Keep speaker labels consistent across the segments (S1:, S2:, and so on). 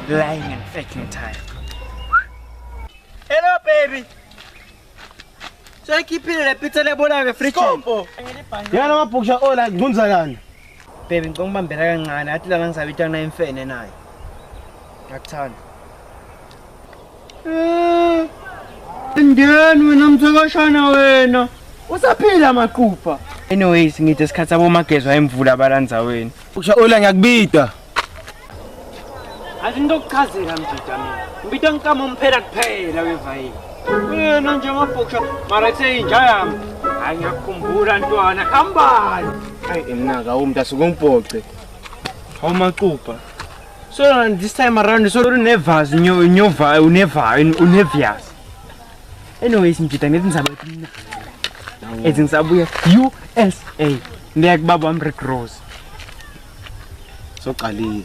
S1: lying and faking time. Hello baby. So ikhiphile le pizza lebona ke fridge.
S2: Yana amabhokisha ola ngunzalana.
S1: Baby ngibambela kancane athi la ngisabita na imfene naye. Ngakuthanda. Ndeni wena mthokashana wena. Usaphila maqupha. Anyways ngithi isikhathi sabo magezwa emvula abalandzaweni.
S2: Bhokisha ola ngiyakubita.
S1: Athi ndokuchazela mjida mina. Ngibita nkama umphela kuphela wevayini. Yena nje amabhokisha mara kuse inja yami. Hayi ngiyakukhumbula ntwana khambani.
S2: Hayi emnaka umuntu asukungibhoce.
S1: Awumaqupha. So this time around so unevas unevias. Anyways mjida ngithi ngizabathi mina. Ethi ngisabuya USA. Ngiyakubaba wami Rick Ross.
S2: Soqalile.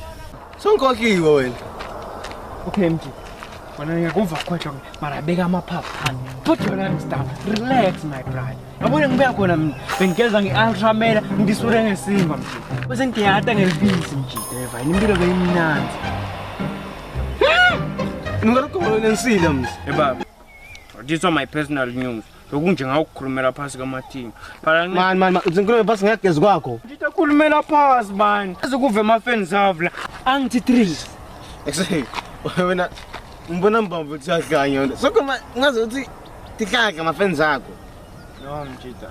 S2: Sonkhokhiwe wena.
S1: Okay mjida. Wena ngiyakuva kwathi mara beka amaphapha. Put your hands down. Relax my brother. Yabona ngibuya khona mina. Bengigeza ngeultramela ngisure ngesimba mjida. Bese ngiyata ngelibisi mjida. Eva impilo beyimnanzi.
S2: Ngingakhuluma nensila mzi.
S1: Baba. These are my personal news. Lokunje ngawukhulumela phasi kamathini.
S2: Man, uzinkhulume phasi ngiyageza kwakho.
S1: Ngitakhulumela phasi man. Azokuve amafans avla. Angithi 3.
S2: Ekuse wena ngibona mbambo tsakanya. Sokuma ngazi uthi tihlaka amafans akho.
S1: No mjida.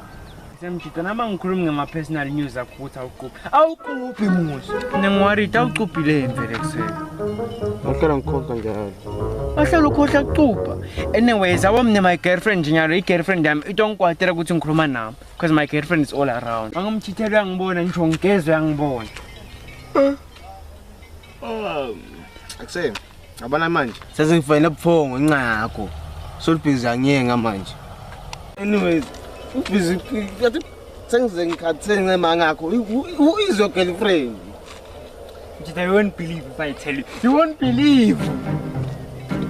S1: Semjida nama ngikhuluma ngama-personal news akuthi awuquphi muso. Nengwariti awuquphile mvele kuseni.
S2: Awuhlala ngikhohlwa njalo.
S1: Ahlala ukhohlwa kucupha. Anyways, awamne my girlfriend njalo i-girlfriend yami itongikwatela ukuthi ngikhuluma nami because my girlfriend is all around. Angimchithela uyangibona ngisho ngigezwe uyangibona.
S2: Akuse ngabana manje sesingifayile ebuphongo inqa yakho. Solibhizi angiyenga manje. Anyways, ubhizi yathi sengize ngikhathele ngema ngakho. Who is your girlfriend?
S1: Mjida, you won't believe if I tell you. You won't believe.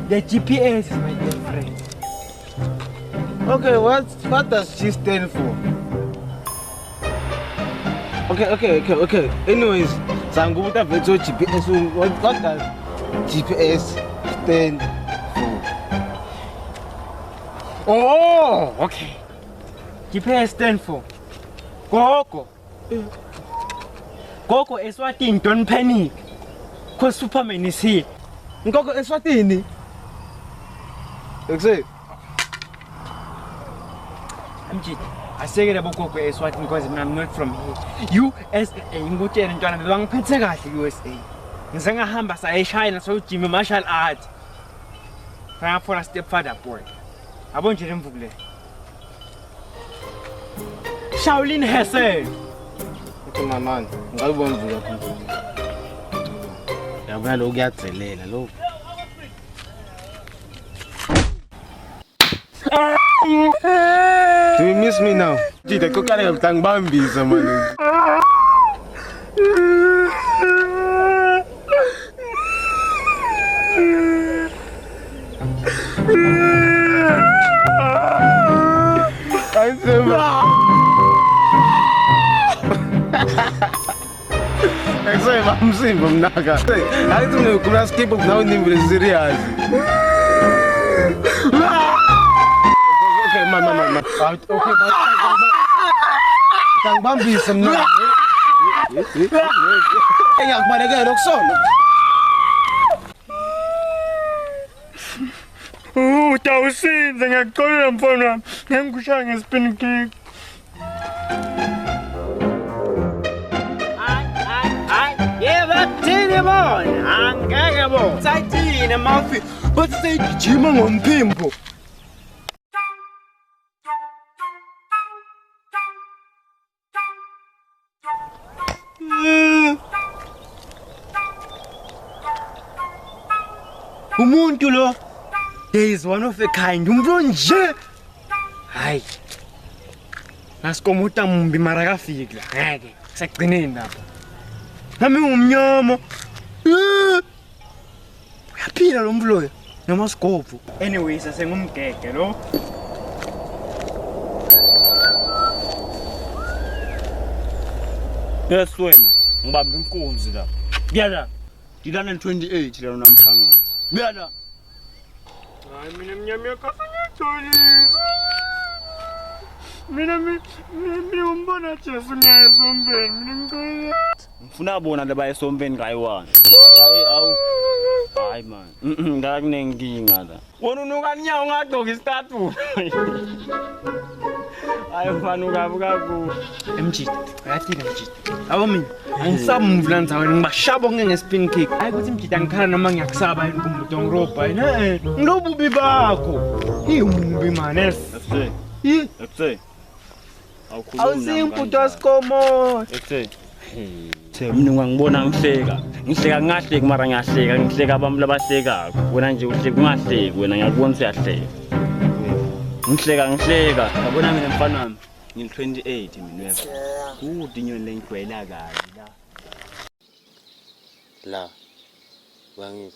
S1: The GPS is my girlfriend.
S2: Okay, what does she stand for? Okay. Anyways, sangubuta vetso GPS. What does GPS stand for?
S1: Oh, okay. GPS stand for Gogo. Gogo Eswatini, don't panic. Cause Superman is here.
S2: Gogo Eswatini. Ekuse.
S1: I say about Gogo Eswatini because I'm not from here. USA. Ngutshela ntwana bangiphethe kahle USA. Ngizengahamba sa China so Jimmy martial arts. Fire for a step further boy. Abonje lemvukule. Shaolin Hesse.
S2: Okay man, ngayibona mvuka kumfundo. Yabona lo kuyadzelela lo. Do you miss me now? Jida kokale ngibambisa man. Ekuse bamsimba mnaka. Hayi ungekula skip now nimble serious. Okay, man. Okay, ngibambisa mna. Eyakubaleka lokusona.
S1: Utawusinza ngiyakuxolela mfana wami. Ngikushaya ngespin kick. Yebo bona angeke bo. Sayithini mafi. Bathi sayigijima ngomphimbo. Umuntu lo he is one of a kind. Umuntu nje. Hayi. Nasikomuta mumbi mara kafika la. Ngeke. Sagcineni lapha. Nami ngumnyama. Uyaphila lo mbulo noma sigophu. Anyways asengumgege lo. Yes wena ngibamba inkunzi la. Ngiyala.
S3: dilana 28 la namhlangana buya la
S1: hayi mina mnyama yakasengitholisa mina umbona Jesu ngesombeni mina ngicela
S3: ngifuna bona laba esompeni ngayi1 hayi man ngakunenkinga la
S1: wona unuka nyawo ngagqoka istatue
S3: hayi mfana ukabuka ku
S1: emjidi ayathina mjidi abo mina angisamuvi la ndzaweni ngibashabo ngespin kick hayi ukuthi mjidi angikhala noma ngiyakusaba yini kumbuto ngiroba yini ngilobubi bakho iwumbi man
S3: Etse
S1: awusimputo asikomo
S3: Etse mina ngangibona ngihleka ngahleki mara ngihleka abami labahlekako wena nje uhleki ungahleki wena ngiyakubona uyahleka ngihleka yabona mina mfana wami ngil28 mina wena kude inyoni lengigwela kabi
S2: La. Bangi.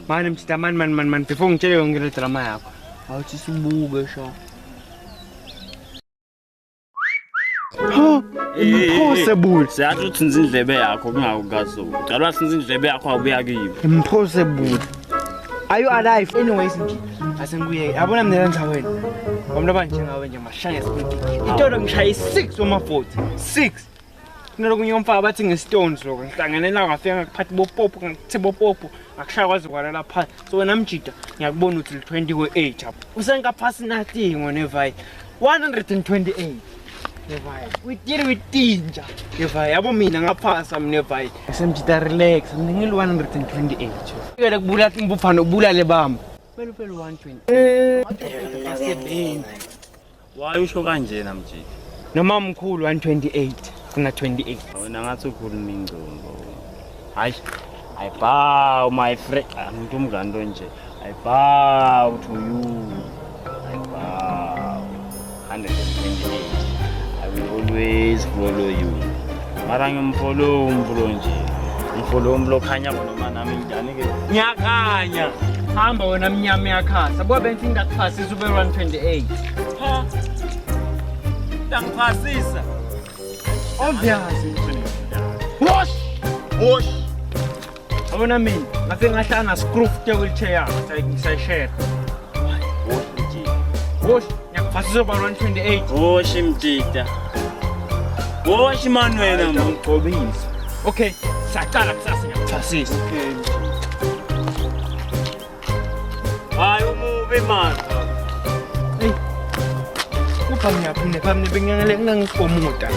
S1: manje mjidi man before ngitshele yonke le drama yakho awuthi sibuke sho Impossible.
S3: Siyathi uthinza indlebe yakho kungakukazo. Ucala wasinza indlebe yakho awubuya kimi.
S1: Impossible. Are you alive? Anyways nje. Asengibuye. Yabona mina ndzaweni. Ngomuntu abanjengawe nje mashaya speed. Itolo ngishaya 6 oma 40. 6. Kunalokunye umfaka bathi ngestones lokho. Ngihlanganela ngafika ngakuphathi bopopo ngithe bopopo. Akushaya kwazi kwala lapha. So wena mjida ngiyakubona ukuthi 20 we8 apho. Usengaphasi nothing onevai. 128. Nevai. We did with tinja. Nevai. Yabo mina ngaphasa mina nevai. Semjida relax. Mina ngil 128. Ngeke kubula imbufano ubulale bami. Phela 120.
S3: Why usho kanje namjidi?
S1: Noma mkhulu 128 kuna 28.
S3: Wena ngathi ukhuluma ingqondo. Hayi. I bow my friend. Umuntu umngando nje. I bow to you. I bow. 128. I will always follow you. Mara ngimfollow nje. Ngifolo umlo khanya noma nami njani ke?
S1: Nyakhanya. Hamba wena mnyama yakhasa. Kuba benthi ngakuphasa isube 128.
S3: Ha. Dangiphasisa.
S1: Obviously. Wash. Abona mina, ngase ngahlana screw wheelchair sayishare. Wash, ngiyakuphasisa ba 128.
S3: Wash mjida. Wash man wena
S1: ngigqobisa. Okay, saqala kusasa ngiyakuphasisa.
S3: Okay. Hayi umubi man.
S1: Hey. Uphamya phumne bengangele ngangikomuda.